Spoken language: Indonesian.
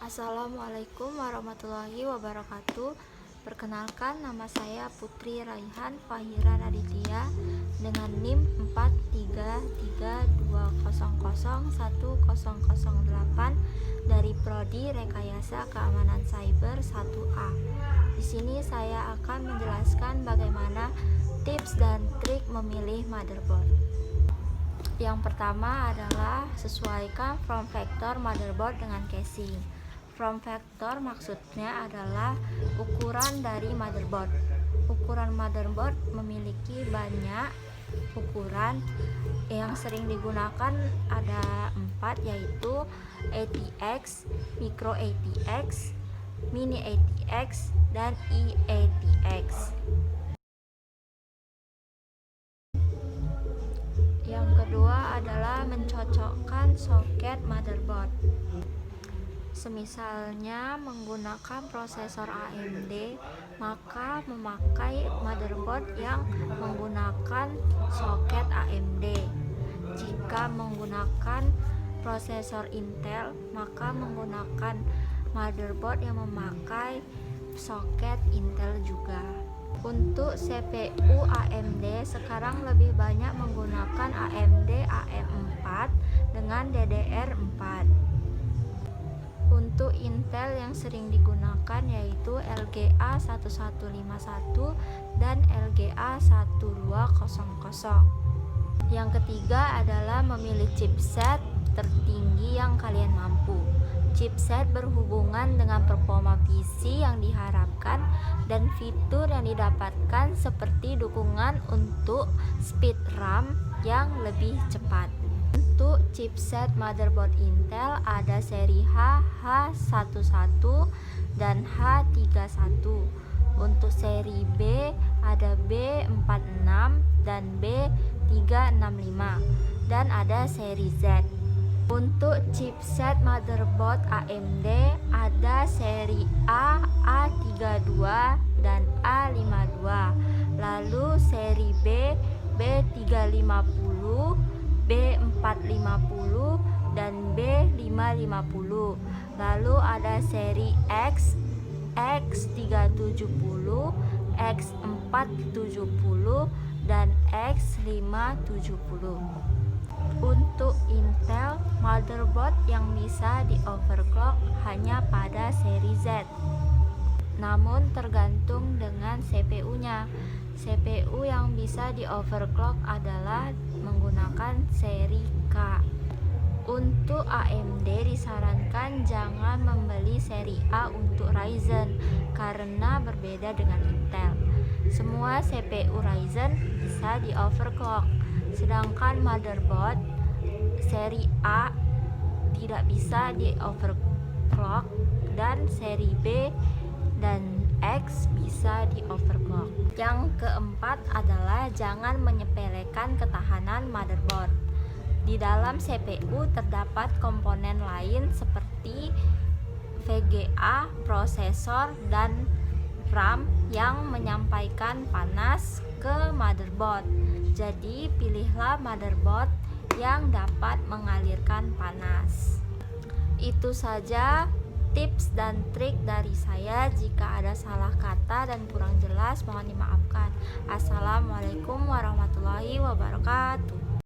Assalamualaikum warahmatullahi wabarakatuh. Perkenalkan, nama saya Putri Raihan Fahira Raditya dengan NIM 43320010008 dari Prodi Rekayasa Keamanan Cyber 1A. Di sini saya akan menjelaskan bagaimana tips dan trik memilih motherboard. Yang pertama adalah sesuaikan form factor motherboard dengan casing. Form factor maksudnya adalah ukuran dari motherboard. Ukuran motherboard memiliki banyak ukuran. Yang sering digunakan ada 4, yaitu ATX, Micro ATX, Mini ATX, dan eATX. Yang kedua adalah mencocokkan soket motherboard. Semisalnya menggunakan prosesor AMD, maka memakai motherboard yang menggunakan soket AMD. Jika menggunakan prosesor Intel, maka menggunakan motherboard yang memakai soket Intel juga. Untuk CPU AMD sekarang lebih banyak menggunakan AMD AM4 dengan DDR4. Untuk Intel yang sering digunakan yaitu LGA 1151 dan LGA 1200. Yang ketiga adalah memilih chipset tertinggi yang kalian mampu. Chipset berhubungan dengan performa PC yang diharapkan dan fitur yang didapatkan, seperti dukungan untuk speed RAM yang lebih cepat. Untuk chipset motherboard Intel ada seri H11 dan H31. Untuk seri B ada B46 dan B365, dan ada seri Z. Untuk chipset motherboard AMD ada seri A, A32 dan A52. Lalu seri B, B350, B450 dan B550. Lalu ada seri X, X370, X470 dan X570. Untuk Intel, motherboard yang bisa di overclock hanya pada seri Z. Namun tergantung dengan CPU-nya. CPU yang bisa di overclock adalah menggunakan seri K. Untuk AMD disarankan jangan membeli seri A untuk Ryzen karena berbeda dengan Intel. Semua CPU Ryzen bisa di overclock, sedangkan motherboard seri A tidak bisa di overclock, dan seri B dan X bisa di overclock. Yang keempat adalah jangan menyepelekan ketahanan motherboard. Di dalam CPU terdapat komponen lain seperti VGA, prosesor, dan RAM yang menyampaikan panas ke motherboard. Jadi pilihlah motherboard yang dapat mengalirkan panas. Itu saja tips dan trik dari saya. Jika ada salah kata dan kurang jelas, mohon dimaafkan. Assalamualaikum warahmatullahi wabarakatuh.